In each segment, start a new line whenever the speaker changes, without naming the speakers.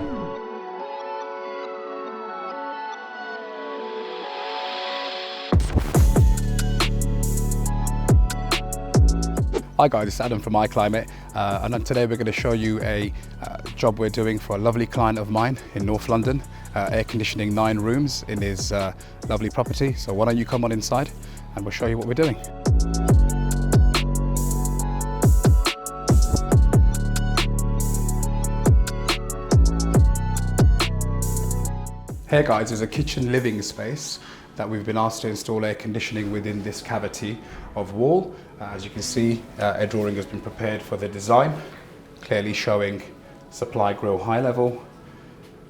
Hi guys, it's Adam from iClimate, and today we're going to show you a job we're doing for a lovely client of mine in North London, air conditioning 9 rooms in his lovely property. So why don't you come on inside and we'll show you what we're doing. Here guys is a kitchen living space that we've been asked to install air conditioning within this cavity of wall. As you can see, a drawing has been prepared for the design, clearly showing supply grill high level,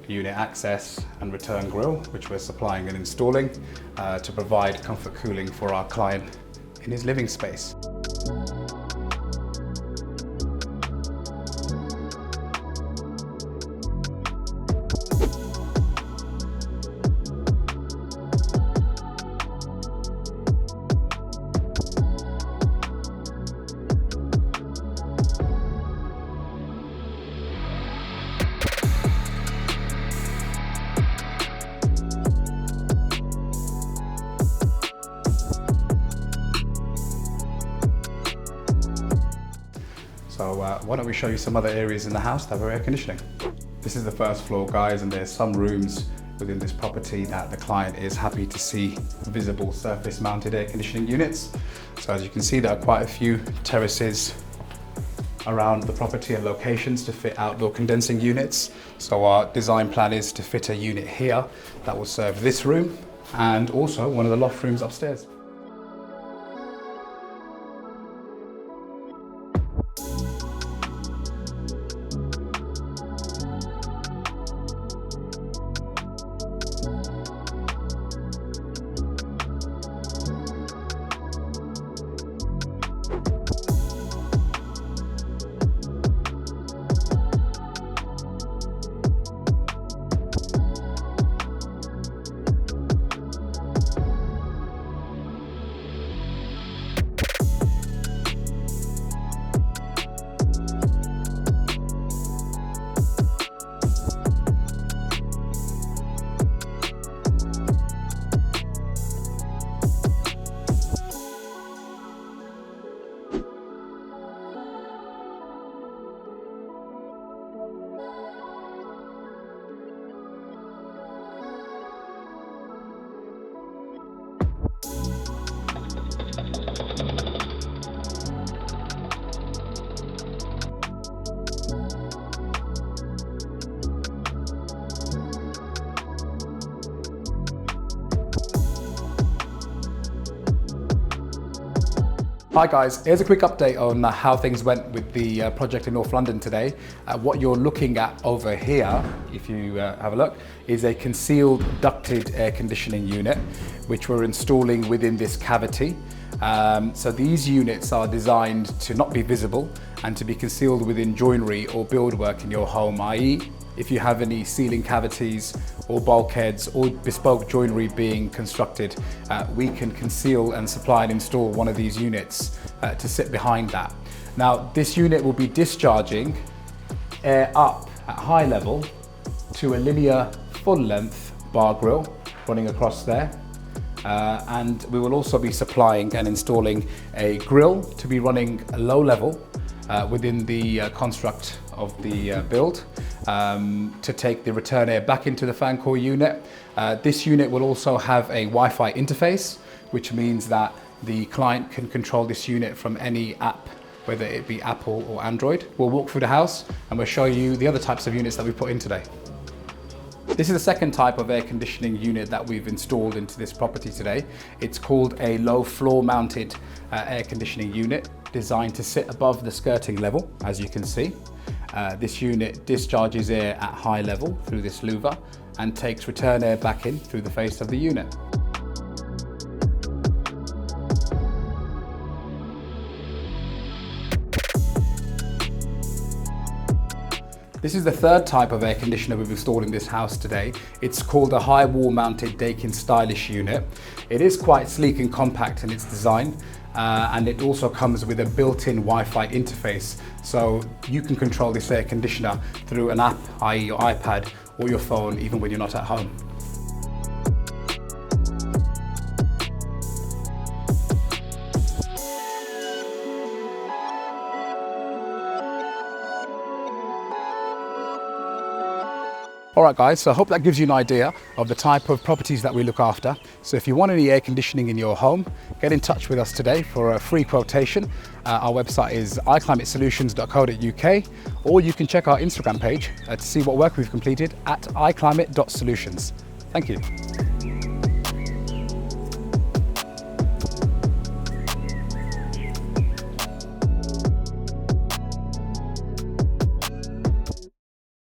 unit access and return grill, which we're supplying and installing to provide comfort cooling for our client in his living space. So why don't we show you some other areas in the house that we're air conditioning. This is the first floor guys, and there's some rooms within this property that the client is happy to see visible surface mounted air conditioning units. So as you can see, there are quite a few terraces around the property and locations to fit outdoor condensing units. So our design plan is to fit a unit here that will serve this room and also one of the loft rooms upstairs. Hi guys, here's a quick update on how things went with the project in North London today. What you're looking at over here, if you have a look, is a concealed ducted air conditioning unit, which we're installing within this cavity. So these units are designed to not be visible and to be concealed within joinery or buildwork in your home, i.e. if you have any ceiling cavities or bulkheads or bespoke joinery being constructed, we can conceal and supply and install one of these units to sit behind that. Now, this unit will be discharging air up at high level to a linear full length bar grill running across there. And we will also be supplying and installing a grill to be running low level within the construct of the build to take the return air back into the fan core unit. This unit will also have a Wi-Fi interface, which means that the client can control this unit from any app, whether it be Apple or Android. We'll walk through the house and we'll show you the other types of units that we put in today. This is the second type of air conditioning unit that we've installed into this property today. It's called a low floor mounted air conditioning unit, designed to sit above the skirting level, as you can see. This unit discharges air at high level through this louver and takes return air back in through the face of the unit. This is the third type of air conditioner we've installed in this house today. It's called a high wall mounted Dakin stylish unit. It is quite sleek and compact in its design. and it also comes with a built-in Wi-Fi interface. So you can control this air conditioner through an app, i.e. your iPad or your phone, even when you're not at home. Alright guys, so I hope that gives you an idea of the type of properties that we look after. So if you want any air conditioning in your home, get in touch with us today for a free quotation. Our website is iClimateSolutions.co.uk, or you can check our Instagram page to see what work we've completed at iClimate.solutions. Thank you.